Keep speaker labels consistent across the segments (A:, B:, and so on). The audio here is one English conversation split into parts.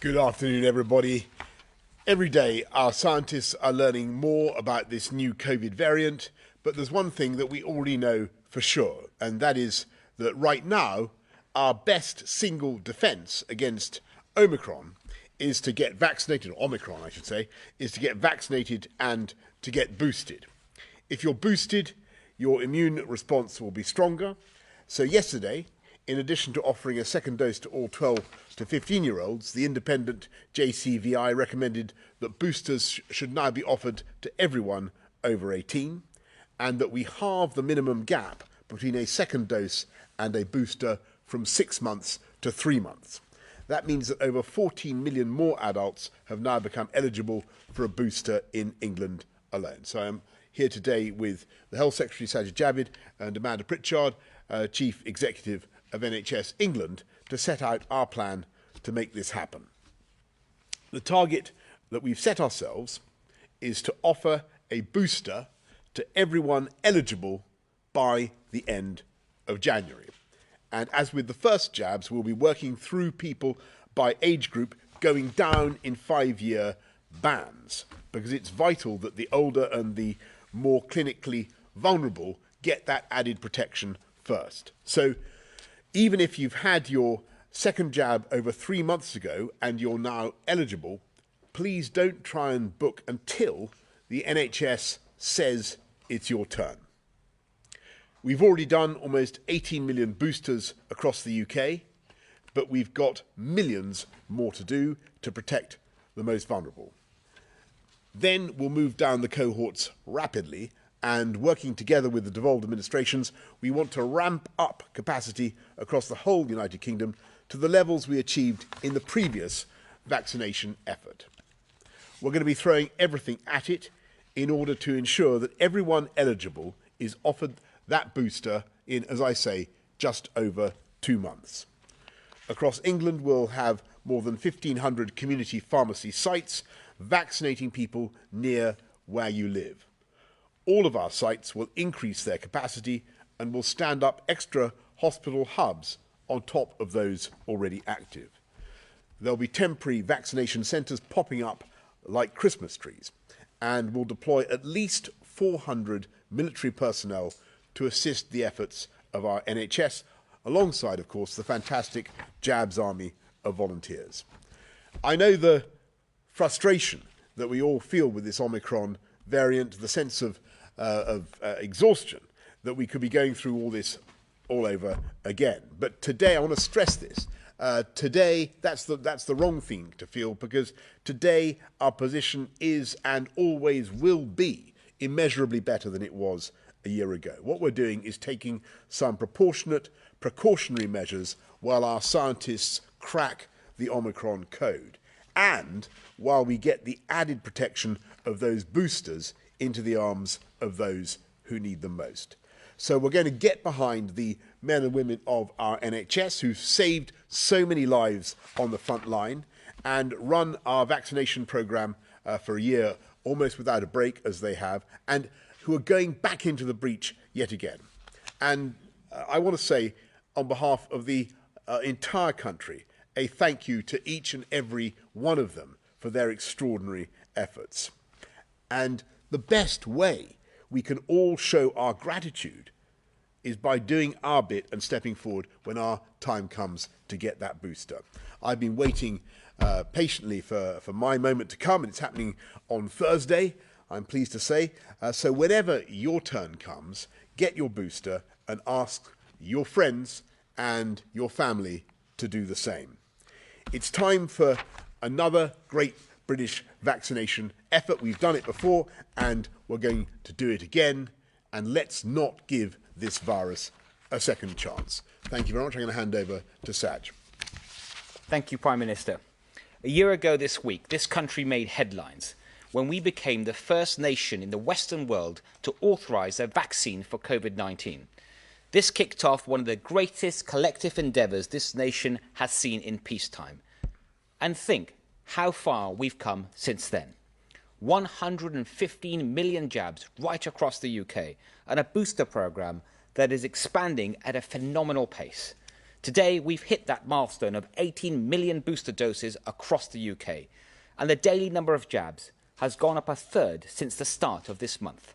A: Good afternoon, everybody. Every day, our scientists are learning more about this new COVID variant, but there's one thing that we already know for sure, and that is that right now, our best single defense against Omicron is to get vaccinated, or Omicron, I should say, is to get vaccinated and to get boosted. If you're boosted, your immune response will be stronger. So yesterday, in addition to offering a second dose to all 12 to 15-year-olds, the independent JCVI recommended that boosters should now be offered to everyone over 18, and that we halve the minimum gap between a second dose and a booster from 6 months to 3 months. That means that over 14 million more adults have now become eligible for a booster in England alone. So I'm here today with the Health Secretary, Sajid Javid, and Amanda Pritchard, Chief Executive of NHS England, to set out our plan to make this happen. The target that we've set ourselves is to offer a booster to everyone eligible by the end of January. And as with the first jabs, we'll be working through people by age group, going down in 5-year bands, because it's vital that the older and the more clinically vulnerable get that added protection first. So even if you've had your second jab over 3 months ago and you're now eligible, please don't try and book until the NHS says it's your turn. We've already done almost 18 million boosters across the UK, but we've got millions more to do to protect the most vulnerable. Then we'll move down the cohorts rapidly, and working together with the devolved administrations, we want to ramp up capacity across the whole United Kingdom to the levels we achieved in the previous vaccination effort. We're going to be throwing everything at it in order to ensure that everyone eligible is offered that booster in, as I say, just over 2 months. Across England, we'll have more than 1,500 community pharmacy sites vaccinating people near where you live. All of our sites will increase their capacity and will stand up extra hospital hubs on top of those already active. There'll be temporary vaccination centres popping up like Christmas trees, and we'll deploy at least 400 military personnel to assist the efforts of our NHS, alongside, of course, the fantastic Jabs Army of volunteers. I know the frustration that we all feel with this Omicron variant, the sense of exhaustion that we could be going through all this all over again. But today, I want to stress this. Today, that's the wrong thing to feel, because today our position is and always will be immeasurably better than it was a year ago. What we're doing is taking some proportionate precautionary measures while our scientists crack the Omicron code, and while we get the added protection of those boosters into the arms of those who need them most. So we're going to get behind the men and women of our NHS who've saved so many lives on the front line and run our vaccination programme for a year almost without a break, as they have, and who are going back into the breach yet again. And I want to say, on behalf of the entire country, a thank you to each and every one of them for their extraordinary efforts. And the best way we can all show our gratitude is by doing our bit and stepping forward when our time comes to get that booster. I've been waiting patiently for my moment to come, and it's happening on Thursday, I'm pleased to say. So whenever your turn comes, get your booster and ask your friends and your family to do the same. It's time for another great British vaccination effort. We've done it before, and we're going to do it again. And let's not give this virus a second chance. Thank you very much. I'm going to hand over to Saj.
B: Thank you, Prime Minister. A year ago this week, this country made headlines when we became the first nation in the Western world to authorise a vaccine for COVID-19. This kicked off one of the greatest collective endeavours this nation has seen in peacetime. And think how far we've come since then. 115 million jabs right across the UK, and a booster programme that is expanding at a phenomenal pace. Today, we've hit that milestone of 18 million booster doses across the UK, and the daily number of jabs has gone up a third since the start of this month.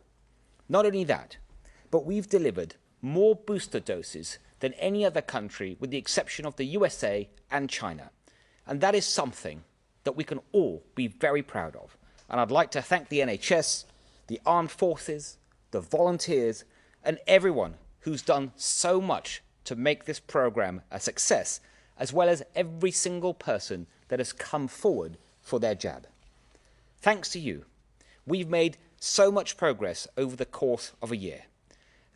B: Not only that, but we've delivered more booster doses than any other country with the exception of the USA and China. And that is something that we can all be very proud of. And I'd like to thank the NHS, the armed forces, the volunteers, and everyone who's done so much to make this programme a success, as well as every single person that has come forward for their jab. Thanks to you, we've made so much progress over the course of a year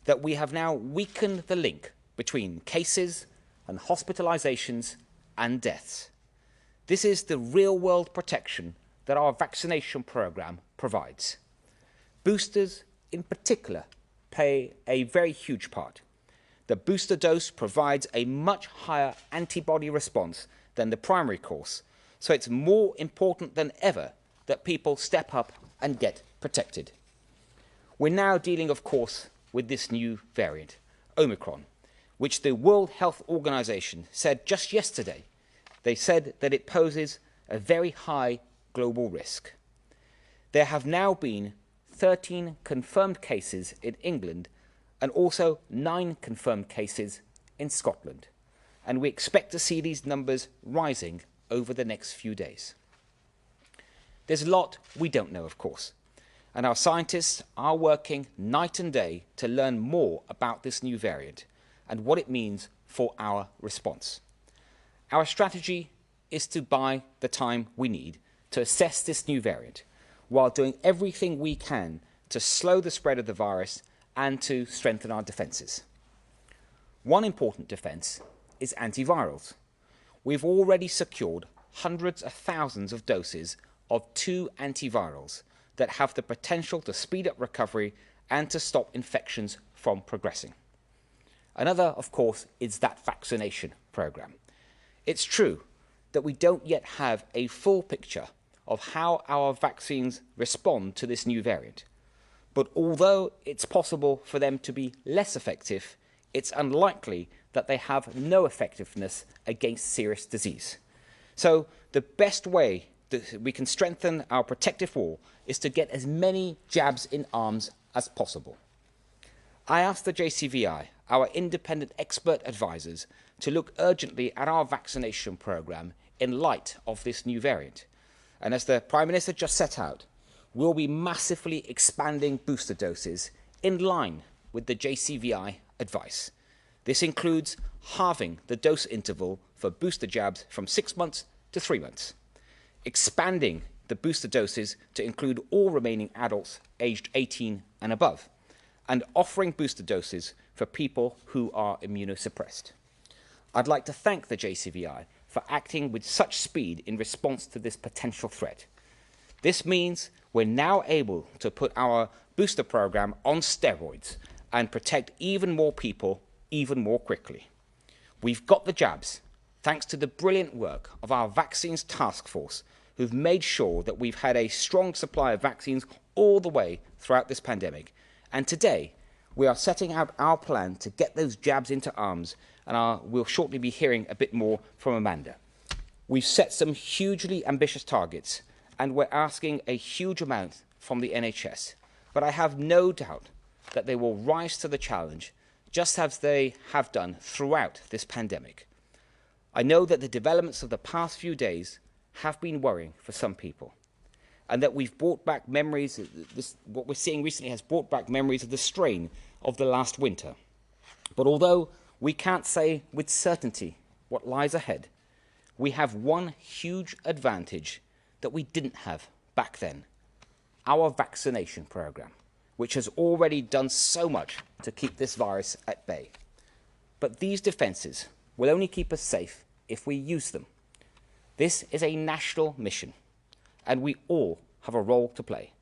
B: that we have now weakened the link between cases and hospitalisations and deaths. This is the real-world protection that our vaccination programme provides. Boosters, in particular, play a very huge part. The booster dose provides a much higher antibody response than the primary course, so it's more important than ever that people step up and get protected. We're now dealing, of course, with this new variant, Omicron, which the World Health Organization said just yesterday. They said that it poses a very high global risk. There have now been 13 confirmed cases in England and also 9 confirmed cases in Scotland. And we expect to see these numbers rising over the next few days. There's a lot we don't know, of course, and our scientists are working night and day to learn more about this new variant and what it means for our response. Our strategy is to buy the time we need to assess this new variant, while doing everything we can to slow the spread of the virus and to strengthen our defences. One important defence is antivirals. We've already secured hundreds of thousands of doses of 2 antivirals that have the potential to speed up recovery and to stop infections from progressing. Another, of course, is that vaccination programme. It's true that we don't yet have a full picture of how our vaccines respond to this new variant. But although it's possible for them to be less effective, it's unlikely that they have no effectiveness against serious disease. So the best way that we can strengthen our protective wall is to get as many jabs in arms as possible. I asked the JCVI, our independent expert advisors, to look urgently at our vaccination programme in light of this new variant. And as the Prime Minister just set out, we'll be massively expanding booster doses in line with the JCVI advice. This includes halving the dose interval for booster jabs from 6 months to 3 months, expanding the booster doses to include all remaining adults aged 18 and above, and offering booster doses for people who are immunosuppressed. I'd like to thank the JCVI for acting with such speed in response to this potential threat. This means we're now able to put our booster programme on steroids and protect even more people even more quickly. We've got the jabs, thanks to the brilliant work of our vaccines task force, who've made sure that we've had a strong supply of vaccines all the way throughout this pandemic. And today, we are setting out our plan to get those jabs into arms, and we'll shortly be hearing a bit more from Amanda. We've set some hugely ambitious targets, and we're asking a huge amount from the NHS. But I have no doubt that they will rise to the challenge, just as they have done throughout this pandemic. I know that the developments of the past few days have been worrying for some people, and that we've brought back memories, what we're seeing recently has brought back memories of the strain of the last winter. But although we can't say with certainty what lies ahead, we have one huge advantage that we didn't have back then: our vaccination programme, which has already done so much to keep this virus at bay. But these defences will only keep us safe if we use them. This is a national mission, and we all have a role to play.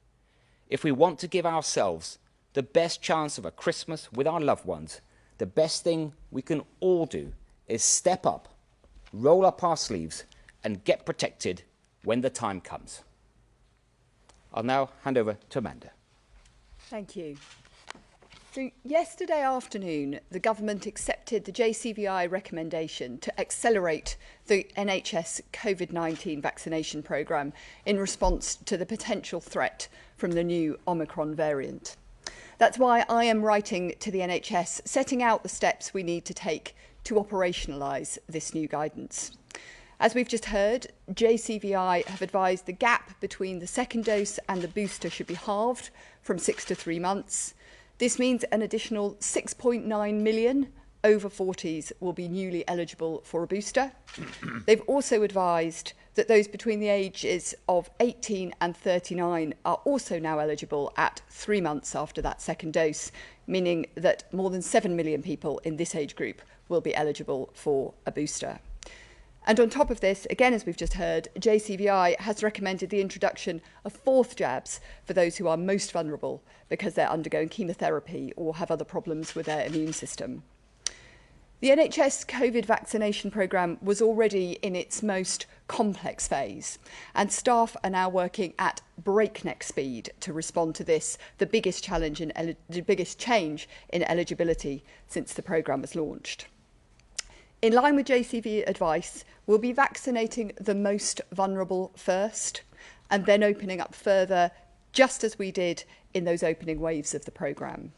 B: If we want to give ourselves the best chance of a Christmas with our loved ones, the best thing we can all do is step up, roll up our sleeves, and get protected when the time comes. I'll now hand over to Amanda.
C: Thank you. So yesterday afternoon, the government accepted the JCVI recommendation to accelerate the NHS COVID-19 vaccination programme in response to the potential threat from the new Omicron variant. That's why I am writing to the NHS, setting out the steps we need to take to operationalise this new guidance. As we've just heard, JCVI have advised the gap between the second dose and the booster should be halved from 6 to 3 months. This means an additional 6.9 million over 40s will be newly eligible for a booster. They've also advised that those between the ages of 18 and 39 are also now eligible at 3 months after that second dose, meaning that more than 7 million people in this age group will be eligible for a booster. And on top of this, again, as we've just heard, JCVI has recommended the introduction of fourth jabs for those who are most vulnerable because they're undergoing chemotherapy or have other problems with their immune system. The NHS COVID vaccination programme was already in its most complex phase, and staff are now working at breakneck speed to respond to this, the biggest change in eligibility since the programme was launched. In line with JCV advice, we'll be vaccinating the most vulnerable first and then opening up further, just as we did in those opening waves of the programme.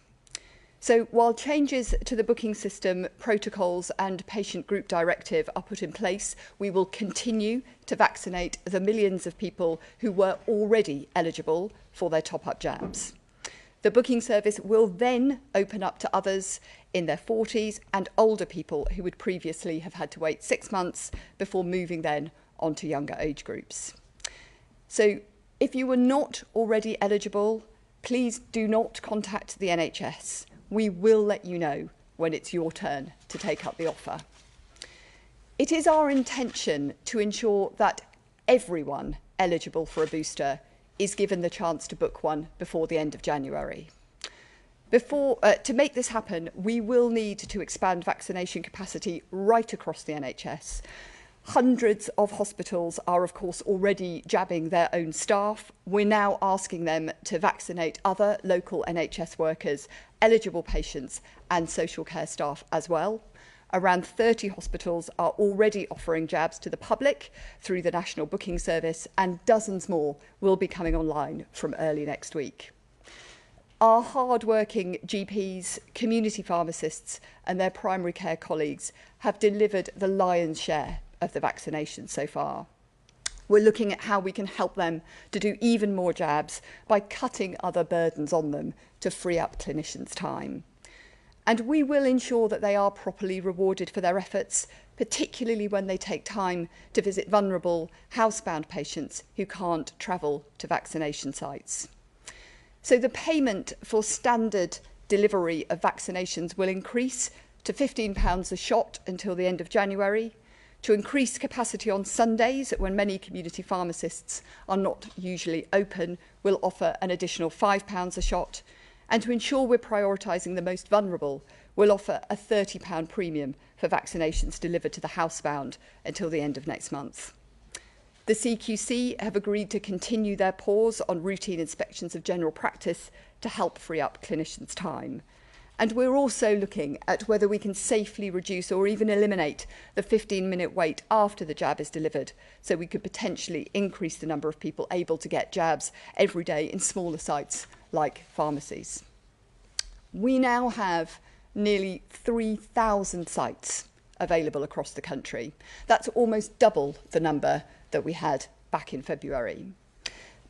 C: So while changes to the booking system, protocols and patient group directive are put in place, we will continue to vaccinate the millions of people who were already eligible for their top-up jabs. The booking service will then open up to others in their 40s and older people who would previously have had to wait 6 months before moving then on to younger age groups. So if you were not already eligible, please do not contact the NHS. We will let you know when it's your turn to take up the offer. It is our intention to ensure that everyone eligible for a booster is given the chance to book one before the end of January. To make this happen, we will need to expand vaccination capacity right across the NHS. Hundreds of hospitals are, of course, already jabbing their own staff. We're now asking them to vaccinate other local NHS workers, eligible patients and social care staff as well. Around 30 hospitals are already offering jabs to the public through the National Booking Service, and dozens more will be coming online from early next week. Our hard-working GPs, community pharmacists and their primary care colleagues have delivered the lion's share of the vaccinations so far. We're looking at how we can help them to do even more jabs by cutting other burdens on them to free up clinicians' time. And we will ensure that they are properly rewarded for their efforts, particularly when they take time to visit vulnerable, housebound patients who can't travel to vaccination sites. So the payment for standard delivery of vaccinations will increase to £15 a shot until the end of January. To increase capacity on Sundays, when many community pharmacists are not usually open, we'll offer an additional £5 a shot. And to ensure we're prioritising the most vulnerable, we'll offer a £30 premium for vaccinations delivered to the housebound until the end of next month. The CQC have agreed to continue their pause on routine inspections of general practice to help free up clinicians' time. And we're also looking at whether we can safely reduce or even eliminate the 15-minute wait after the jab is delivered, so we could potentially increase the number of people able to get jabs every day in smaller sites like pharmacies. We now have nearly 3,000 sites available across the country. That's almost double the number that we had back in February.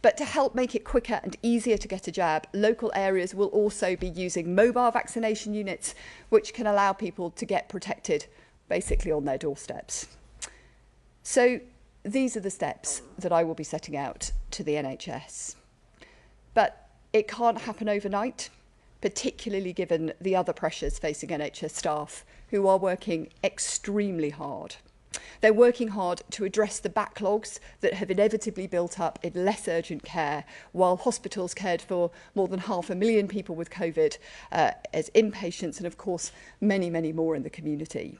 C: But to help make it quicker and easier to get a jab, local areas will also be using mobile vaccination units, which can allow people to get protected basically on their doorsteps. So these are the steps that I will be setting out to the NHS. But it can't happen overnight, particularly given the other pressures facing NHS staff who are working extremely hard. They're working hard to address the backlogs that have inevitably built up in less urgent care, while hospitals cared for more than 500,000 people with COVID as inpatients, and of course many, many more in the community.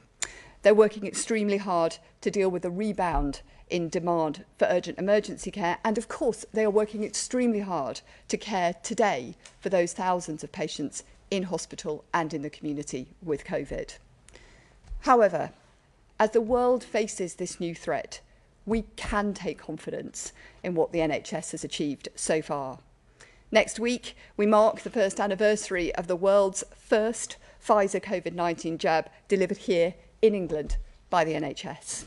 C: They're working extremely hard to deal with the rebound in demand for urgent emergency care, and of course they are working extremely hard to care today for those thousands of patients in hospital and in the community with COVID. However, as the world faces this new threat, we can take confidence in what the NHS has achieved so far. Next week, we mark the first anniversary of the world's first Pfizer COVID-19 jab delivered here in England by the NHS.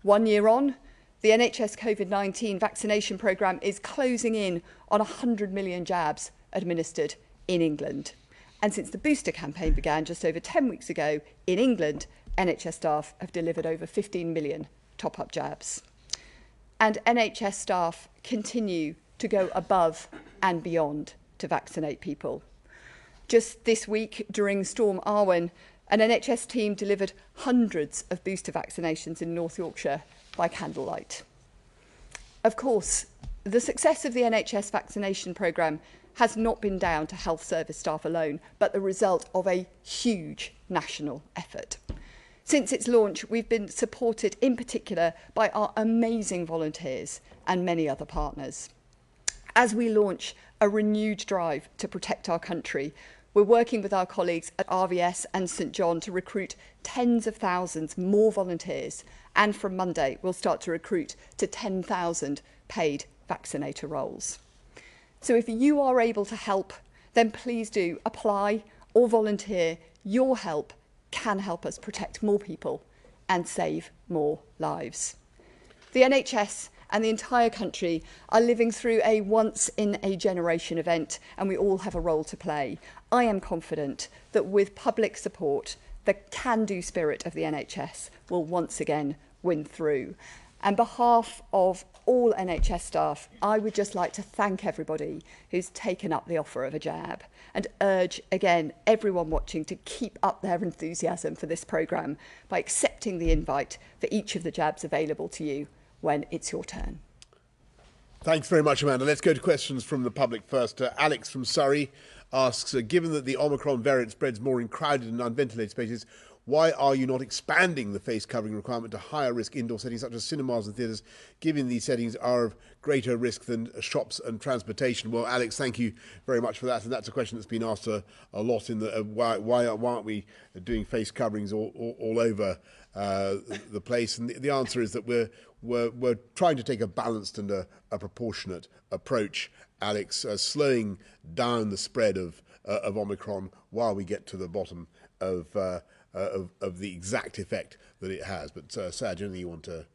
C: 1 year on, the NHS COVID-19 vaccination programme is closing in on 100 million jabs administered in England. And since the booster campaign began just over 10 weeks ago in England, NHS staff have delivered over 15 million top-up jabs. And NHS staff continue to go above and beyond to vaccinate people. Just this week, during Storm Arwen, an NHS team delivered hundreds of booster vaccinations in North Yorkshire by candlelight. Of course, the success of the NHS vaccination programme has not been down to health service staff alone, but the result of a huge national effort. Since its launch, we've been supported in particular by our amazing volunteers and many other partners. As we launch a renewed drive to protect our country, we're working with our colleagues at RVS and St John to recruit tens of thousands more volunteers, and from Monday we'll start to recruit to 10,000 paid vaccinator roles. So if you are able to help, then please do apply or volunteer. Your help can help us protect more people and save more lives. The NHS and the entire country are living through a once-in-a-generation event, and we all have a role to play. I am confident that with public support, the can-do spirit of the NHS will once again win through. On behalf of all NHS staff, I would just like to thank everybody who's taken up the offer of a jab and urge again everyone watching to keep up their enthusiasm for this programme by accepting the invite for each of the jabs available to you when it's your turn.
A: Thanks very much, Amanda. Let's go to questions from the public first. Alex from Surrey asks, given that the Omicron variant spreads more in crowded and unventilated spaces, why are you not expanding the face covering requirement to higher risk indoor settings such as cinemas and theatres, given these settings are of greater risk than shops and transportation? Well, Alex, thank you very much for that. And that's a question that's been asked a lot in the why aren't we doing face coverings all over the place? And the answer is that we're trying to take a balanced and a proportionate approach, Alex, slowing down the spread of Omicron while we get to the bottom of the exact effect that it has. But Saj, anything you want to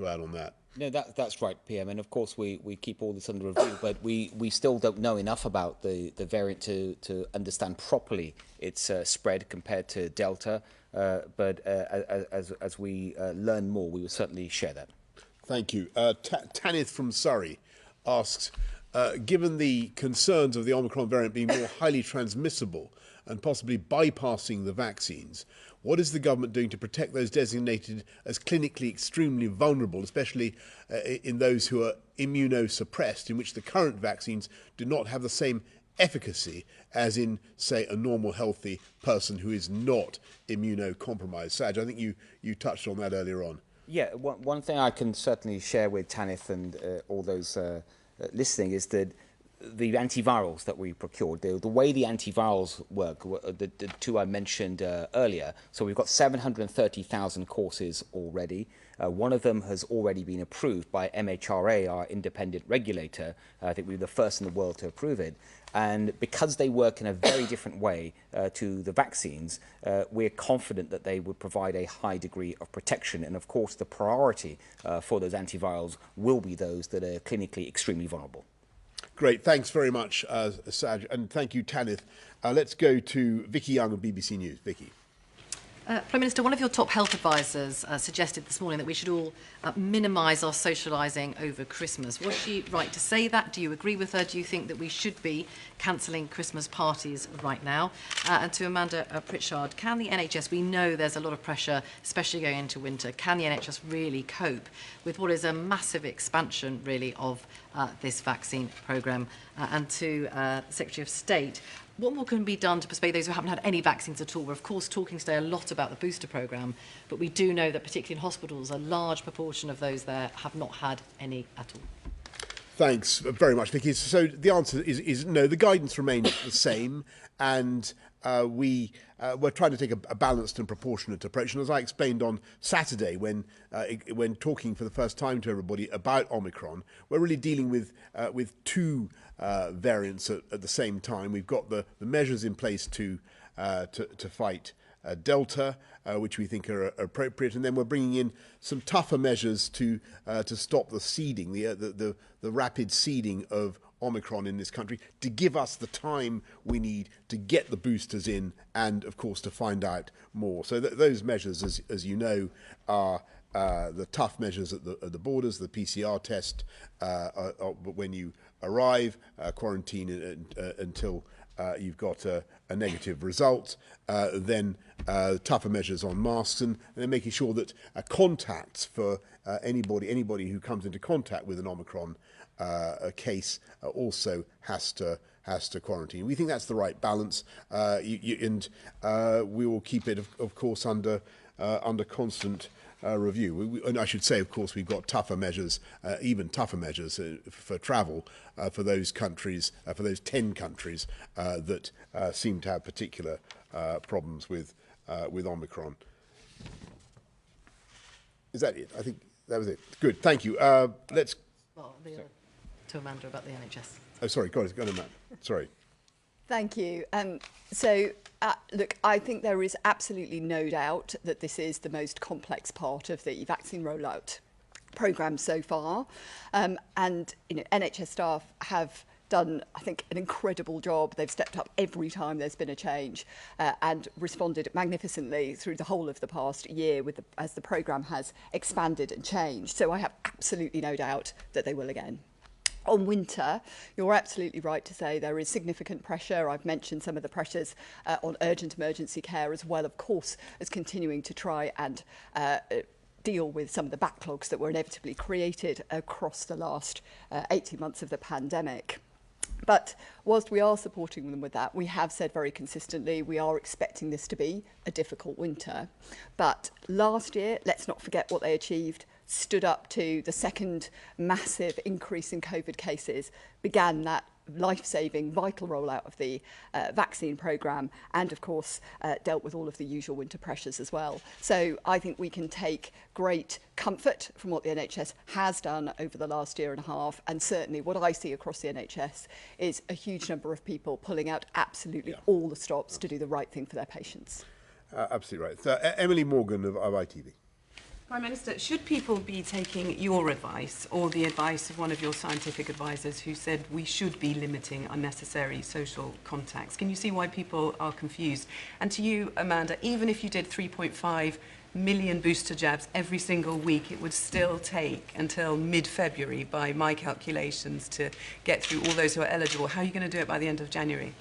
A: add on that?
B: No, that's right, PM. And of course, we keep all this under review, but we still don't know enough about the variant to understand properly its spread compared to Delta. But as we learn more, we will certainly share that.
A: Thank you. Tanith from Surrey asks, given the concerns of the Omicron variant being more highly transmissible and possibly bypassing the vaccines, what is the government doing to protect those designated as clinically extremely vulnerable, especially in those who are immunosuppressed, in which the current vaccines do not have the same efficacy as in, say, a normal healthy person who is not immunocompromised? Saj, I think you touched on that earlier on.
B: Yeah, one thing I can certainly share with Tanith and all those listening is that the antivirals that we procured, the way the antivirals work, the two I mentioned earlier, so we've got 730,000 courses already. One of them has already been approved by MHRA, our independent regulator. I think we were the first in the world to approve it. And because they work in a very different way to the vaccines, we're confident that they would provide a high degree of protection. And of course, the priority for those antivirals will be those that are clinically extremely vulnerable.
A: Great, thanks very much, Saj, and thank you, Tanith. Let's go to Vicky Young of BBC News. Vicky.
D: Prime Minister, one of your top health advisors suggested this morning that we should all minimise our socialising over Christmas. Was she right to say that? Do you agree with her? Do you think that we should be cancelling Christmas parties right now? And to Amanda Pritchard, can the NHS, we know there's a lot of pressure, especially going into winter, can the NHS really cope with what is a massive expansion, really, of this vaccine programme? And to the Secretary of State, what more can be done to persuade those who haven't had any vaccines at all? We're, of course, talking today a lot about the booster programme, but we do know that, particularly in hospitals, a large proportion of those there have not had any at all.
A: Thanks very much, Vicky. So the answer is no. The guidance remains the same, and we're trying to take a balanced and proportionate approach. And as I explained on Saturday, when talking for the first time to everybody about Omicron, we're really dealing with two variants at the same time. We've got the measures in place to fight Delta, which we think are appropriate, and then we're bringing in some tougher measures to stop the seeding, the rapid seeding of Omicron in this country, to give us the time we need to get the boosters in, and of course to find out more. So those measures, as you know, are the tough measures at the borders, the PCR test when you arrive, quarantine until you've got a negative result, then tougher measures on masks, and then making sure that contacts for anybody who comes into contact with an Omicron case also has to quarantine. We think that's the right balance, and we will keep it, of course, under constant review. And I should say, of course, we've got tougher measures, even tougher measures for travel for those countries, for those 10 countries that seem to have particular problems with Omicron. Is that it? I think that was it. Good, thank you. Let's.
D: Well, to Amanda about the NHS.
A: Oh, sorry, go on, Amanda. Sorry.
C: Thank you. Look, I think there is absolutely no doubt that this is the most complex part of the vaccine rollout programme so far. And NHS staff have done, I think, an incredible job. They've stepped up every time there's been a change and responded magnificently through the whole of the past year as the programme has expanded and changed. So I have absolutely no doubt that they will again. On winter, you're absolutely right to say there is significant pressure. I've mentioned some of the pressures on urgent emergency care, as well, of course, as continuing to try and deal with some of the backlogs that were inevitably created across the last 18 months of the pandemic. But whilst we are supporting them with that, we have said very consistently we are expecting this to be a difficult winter. But last year, let's not forget what they achieved, stood up to the second massive increase in COVID cases, began that life-saving, vital rollout of the vaccine programme, and of course dealt with all of the usual winter pressures as well. So I think we can take great comfort from what the NHS has done over the last year and a half, and certainly what I see across the NHS is a huge number of people pulling out absolutely all the stops to do the right thing for their patients.
A: Absolutely right. So, Emily Morgan of ITV.
E: Prime Minister, should people be taking your advice or the advice of one of your scientific advisors who said we should be limiting unnecessary social contacts? Can you see why people are confused? And to you, Amanda, even if you did 3.5 million booster jabs every single week, it would still take until mid-February, by my calculations, to get through all those who are eligible. How are you going to do it by the end of January?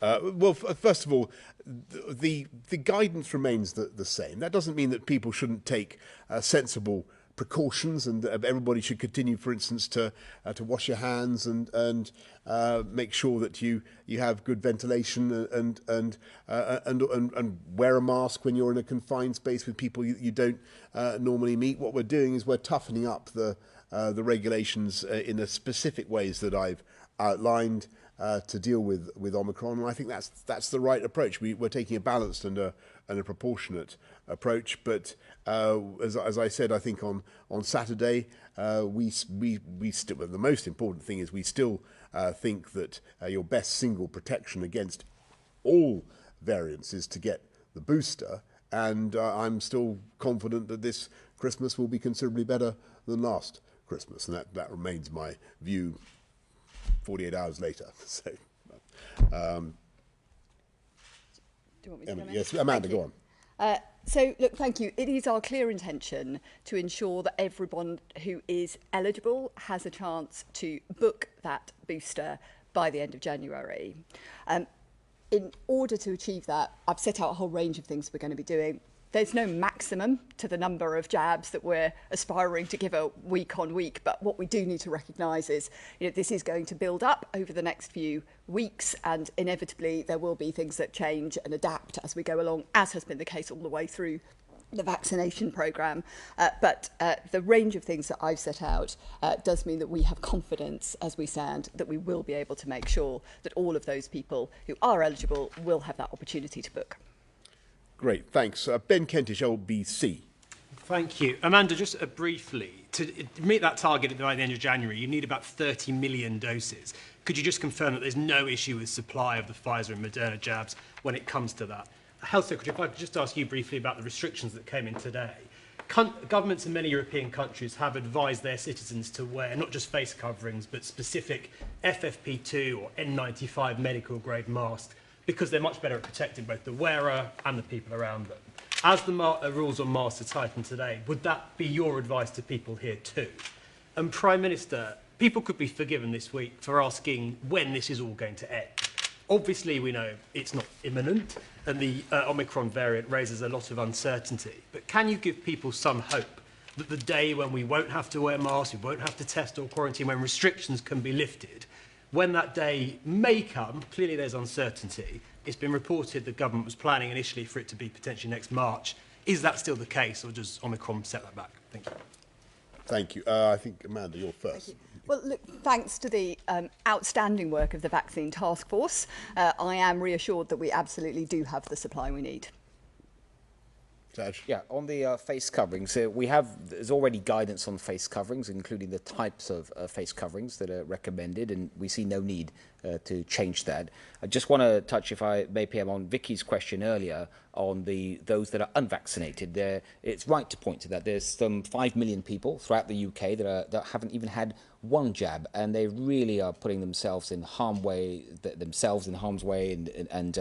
A: Well, first of all, the guidance remains the same. That doesn't mean that people shouldn't take sensible precautions, and everybody should continue, for instance, to wash your hands and make sure that you have good ventilation and wear a mask when you're in a confined space with people you don't normally meet. What we're doing is we're toughening up the regulations in the specific ways that I've outlined to deal with Omicron, and I think that's the right approach. We're taking a balanced and a proportionate approach. But as I said, I think on Saturday, we still, the most important thing is we still think that your best single protection against all variants is to get the booster, and I'm still confident that this Christmas will be considerably better than last Christmas, and that remains my view 48 hours later. So,
C: do you want me to go?
A: Yes, Amanda, go on.
C: So, look, thank you. It is our clear intention to ensure that everyone who is eligible has a chance to book that booster by the end of January. In order to achieve that, I've set out a whole range of things we're going to be doing. There's no maximum to the number of jabs that we're aspiring to give a week on week, but what we do need to recognise is, this is going to build up over the next few weeks, and inevitably there will be things that change and adapt as we go along, as has been the case all the way through the vaccination programme, but the range of things that I've set out does mean that we have confidence as we stand that we will be able to make sure that all of those people who are eligible will have that opportunity to book.
A: Great, thanks. Ben Kentish, LBC.
F: Thank you. Amanda, just briefly, to meet that target by the end of January, you need about 30 million doses. Could you just confirm that there's no issue with supply of the Pfizer and Moderna jabs when it comes to that? Health Secretary, if I could just ask you briefly about the restrictions that came in today. Governments in many European countries have advised their citizens to wear not just face coverings, but specific FFP2 or N95 medical grade masks because they're much better at protecting both the wearer and the people around them. As the rules on masks are tightened today, would that be your advice to people here too? And Prime Minister, people could be forgiven this week for asking when this is all going to end. Obviously, we know it's not imminent, and the Omicron variant raises a lot of uncertainty. But can you give people some hope that the day when we won't have to wear masks, we won't have to test or quarantine, when restrictions can be lifted, when that day may come, clearly there's uncertainty. It's been reported the government was planning initially for it to be potentially next March. Is that still the case, or does Omicron set that back? Thank you.
A: Thank you. I think, Amanda, you're first.
C: Well, look, thanks to the outstanding work of the Vaccine Task Force, I am reassured that we absolutely do have the supply we need.
B: Yeah, on the face coverings, there's already guidance on face coverings, including the types of face coverings that are recommended, and we see no need to change that. I just want to touch, if I may, PM, on Vicky's question earlier on those that are unvaccinated. It's right to point to that. There's some 5 million people throughout the UK that haven't even had one jab, and they really are putting themselves in harm's way, and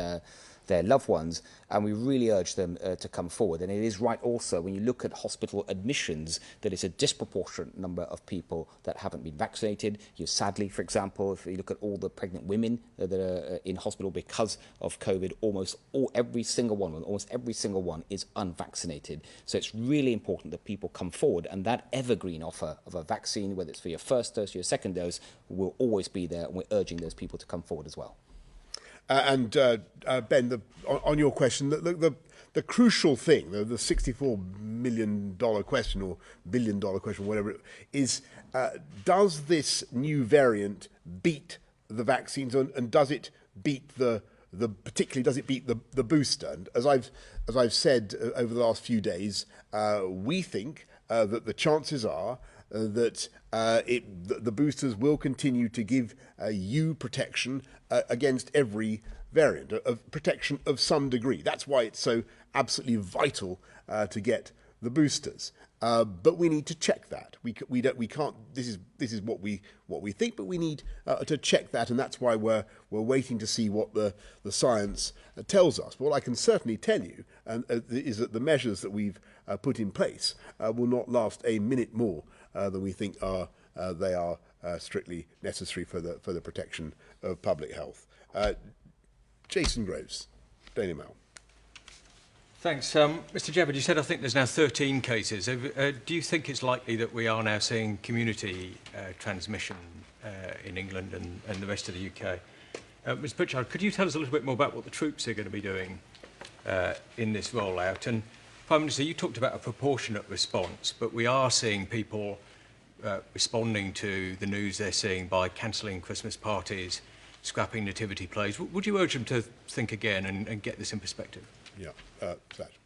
B: their loved ones, and we really urge them to come forward. And it is right also, when you look at hospital admissions, that it's a disproportionate number of people that haven't been vaccinated. Sadly, for example, if you look at all the pregnant women that are in hospital because of COVID, almost every single one is unvaccinated. So it's really important that people come forward, and that evergreen offer of a vaccine, whether it's for your first dose or your second dose, will always be there, and we're urging those people to come forward as well.
A: And Ben, on your question, the crucial thing, the $64 million question or $1 billion question, whatever it is, does this new variant beat the vaccines, and does it beat particularly does it beat the booster? And as I've said over the last few days, we think that the chances are that the boosters will continue to give you protection against every variant, of protection of some degree. That's why it's so absolutely vital to get the boosters. But we need to check that. We can't. This is what we think, but we need to check that, and that's why we're waiting to see what the science tells us. But what I can certainly tell you is that the measures that we've put in place will not last a minute more than we think they are strictly necessary for the protection of public health. Jason Groves, Daily Mail.
G: Thanks. Mr. Jebbard, you said I think there's now 13 cases. Do you think it's likely that we are now seeing community transmission in England and the rest of the UK? Ms. Pritchard, could you tell us a little bit more about what the troops are going to be doing in this rollout? And Prime Minister, you talked about a proportionate response, but we are seeing people responding to the news they're seeing by cancelling Christmas parties, scrapping nativity plays. Would you urge them to think again and get this in perspective?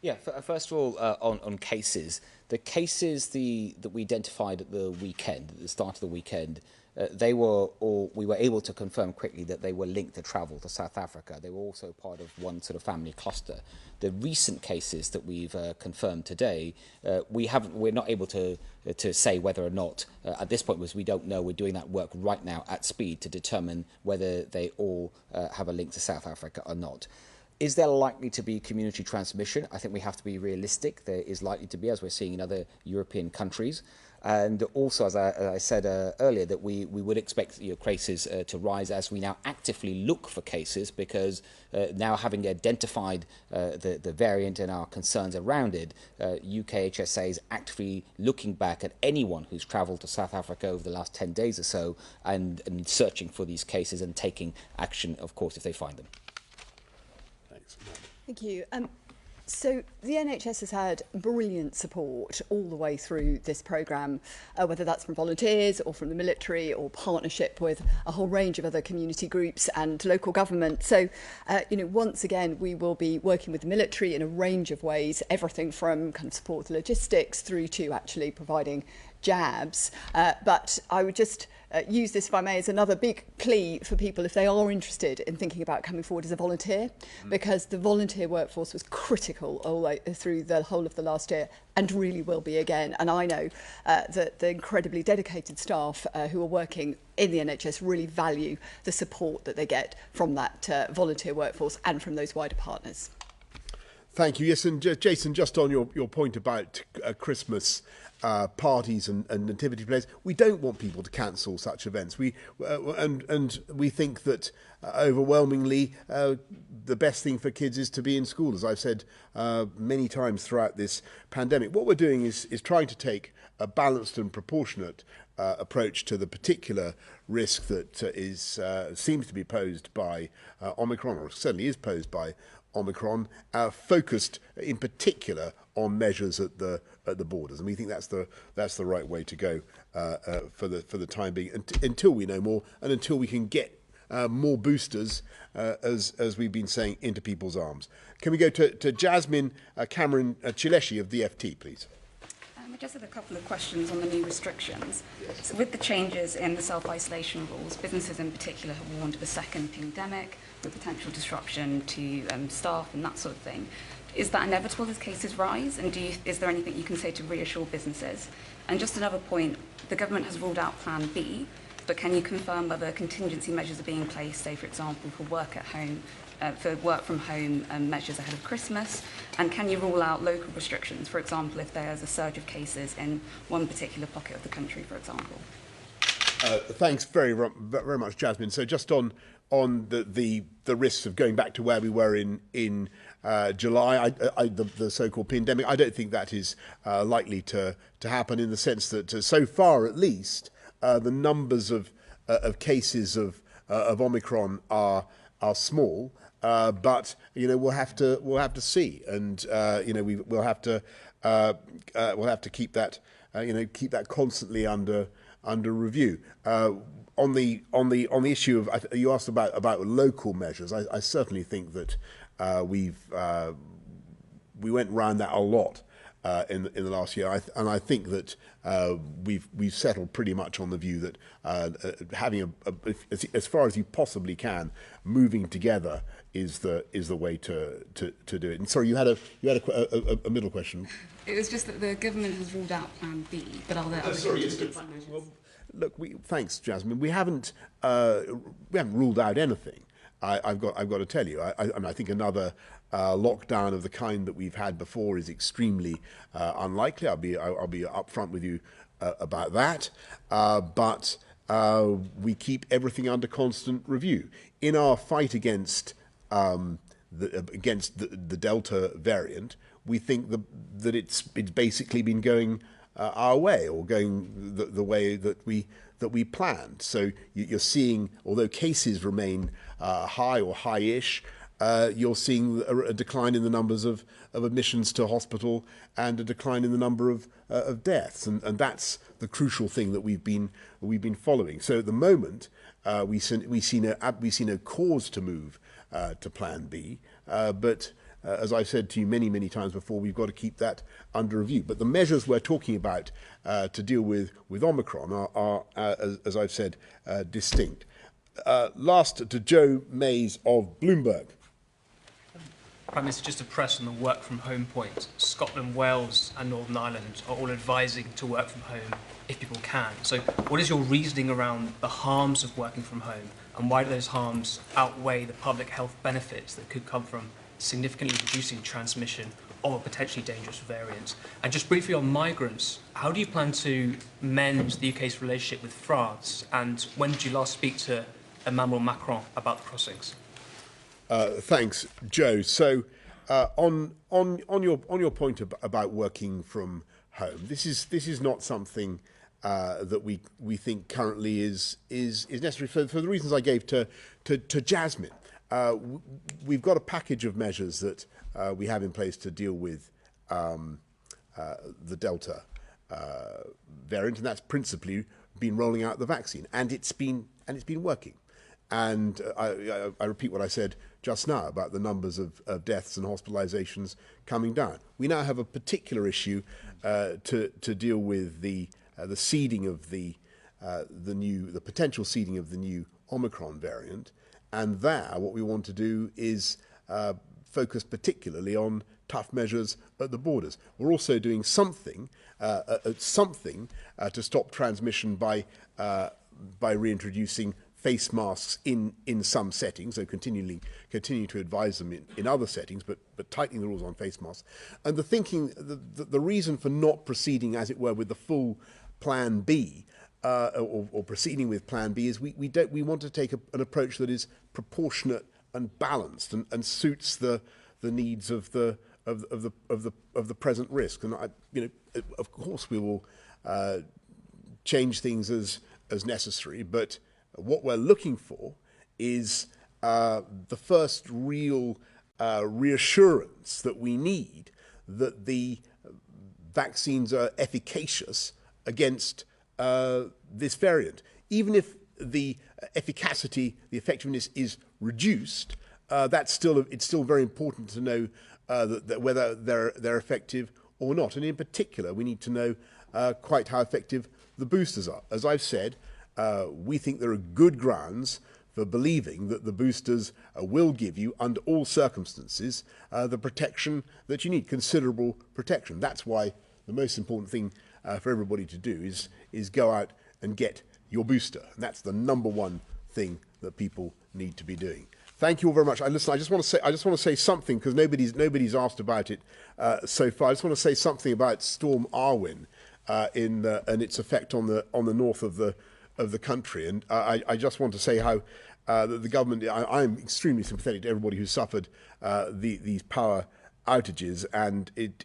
B: Yeah, first of all, on cases, the cases that we identified at the weekend, at the start of the weekend, we were able to confirm quickly that they were linked to travel to South Africa. They were also part of one sort of family cluster. The recent cases that we've confirmed today, we're not able to say whether or not at this point, because we don't know. We're doing that work right now at speed to determine whether they all have a link to South Africa or not. Is there likely to be community transmission? I think we have to be realistic. There is likely to be, as we're seeing in other European countries. And also, as I said earlier, that we would expect cases to rise as we now actively look for cases, because now having identified the variant and our concerns around it, UKHSA is actively looking back at anyone who's travelled to South Africa over the last 10 days or so and searching for these cases and taking action, of course, if they find them.
A: Thanks.
C: Thank you. So the NHS has had brilliant support all the way through this programme, whether that's from volunteers or from the military or partnership with a whole range of other community groups and local government. So, once again, we will be working with the military in a range of ways, everything from kind of support with logistics through to actually providing jabs. But I would just use this, if I may, as another big plea for people if they are interested in thinking about coming forward as a volunteer, because the volunteer workforce was critical all the way through the whole of the last year and really will be again. And I know that the incredibly dedicated staff who are working in the NHS really value the support that they get from that volunteer workforce and from those wider partners.
A: Thank you. Yes, and Jason, just on your point about Christmas parties and nativity plays, we don't want people to cancel such events. We think that overwhelmingly the best thing for kids is to be in school, as I've said many times throughout this pandemic. What we're doing is trying to take a balanced and proportionate approach to the particular risk that seems to be posed by Omicron, or certainly is posed by Omicron, focused in particular on measures at the borders, and we think that's the right way to go for the time being, until we know more and until we can get more boosters, as we've been saying, into people's arms. Can we go to Jasmine Cameron Chileshi of the FT, please?
H: I just had a couple of questions on the new restrictions. So with the changes in the self-isolation rules, businesses in particular have warned of a second pandemic with potential disruption to staff and that sort of thing. Is that inevitable as cases rise? And is there anything you can say to reassure businesses? And just another point, the government has ruled out Plan B, but can you confirm whether contingency measures are being placed, say for example, for work from home measures ahead of Christmas? And can you rule out local restrictions, for example, if there's a surge of cases in one particular pocket of the country, for example?
A: Thanks very much, Jasmine. So just on the risks of going back to where we were in July, the so-called pandemic, I don't think that is likely to happen, in the sense that so far at least the numbers of cases of Omicron are small, but we'll have to see, and we'll have to keep that constantly under review. On the issue of, you asked about local measures, I certainly think that we went round that a lot in the last year, and I think that we've settled pretty much on the view that having as far as you possibly can, moving together is the way to do it. And sorry, you had a middle question.
H: It was just that the government has ruled out Plan B, but are there other contingency measures?
A: Well, look, thanks, Jasmine. We haven't ruled out anything. I've got to tell you. I think another lockdown of the kind that we've had before is extremely unlikely. I'll be upfront with you about that. But we keep everything under constant review in our fight against the Delta variant. We think that it's basically been going our way, or going the way that we planned. So you're seeing, although cases remain high or high-ish, you're seeing a decline in the numbers of admissions to hospital and a decline in the number of deaths, and that's the crucial thing that we've been following. So at the moment, we see no cause to move to Plan B, but as I've said to you many times before, we've got to keep that under review. But the measures we're talking about to deal with Omicron are as I've said, distinct. Last to Joe Mays of Bloomberg.
I: Prime Minister, just to press on the work from home point, Scotland, Wales and Northern Ireland are all advising to work from home if people can. So what is your reasoning around the harms of working from home, and why do those harms outweigh the public health benefits that could come from significantly reducing transmission of a potentially dangerous variant? And just briefly on migrants, how do you plan to mend the UK's relationship with France, and when did you last speak to Emmanuel Macron about the crossings?
A: Thanks, Joe. So on your point about working from home, this is not something that we think currently is necessary for the reasons I gave to Jasmine. we've got a package of measures that we have in place to deal with the Delta variant, and that's principally been rolling out the vaccine, and it's been working. And I repeat what I said just now about the numbers of deaths and hospitalizations coming down. We now have a particular issue to deal with the seeding of the potential seeding of the new Omicron variant, and there what we want to do is focus particularly on tough measures at the borders. We're also doing something to stop transmission by reintroducing face masks in some settings, so continuing to advise them in other settings, but tightening the rules on face masks. And the reason for not proceeding, as it were, with the full Plan B, or proceeding with Plan B, is we want to take an approach that is proportionate and balanced and suits the needs of the present risk. And of course we will change things as necessary, but what we're looking for is the first real reassurance that we need that the vaccines are efficacious against this variant. Even if the efficacy, the effectiveness is reduced, it's still very important to know that whether they're effective or not. And in particular, we need to know quite how effective the boosters are. As I've said, we think there are good grounds for believing that the boosters will give you, under all circumstances, the protection that you need, considerable protection. That's why the most important thing for everybody to do is go out and get your booster. And that's the number one thing that people need to be doing. Thank you all very much. Listen, I just want to say something, because nobody's asked about it so far. I just want to say something about Storm Arwen and its effect on the north of the country. And I just want to say how the government. I'm extremely sympathetic to everybody who suffered these power outages, and it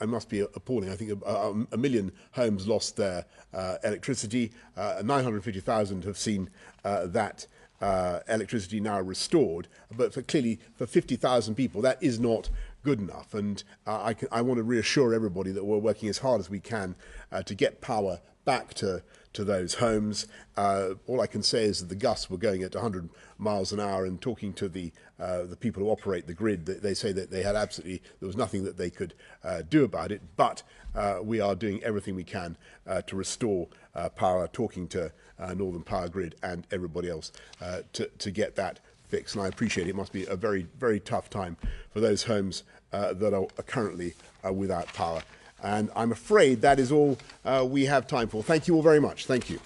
A: must be appalling. I think a million homes lost their electricity. 950,000 have seen that electricity now restored, but clearly for 50,000 people that is not good enough. And I want to reassure everybody that we're working as hard as we can to get power back to those homes. All I can say is that the gusts were going at 100 miles an hour, and talking to the people who operate the grid, they say that there was nothing that they could do about it, but we are doing everything we can to restore power, talking to Northern Power Grid and everybody else to get that fixed. And I appreciate it. It must be a very, very tough time for those homes that are currently without power. And I'm afraid that is all we have time for. Thank you all very much. Thank you.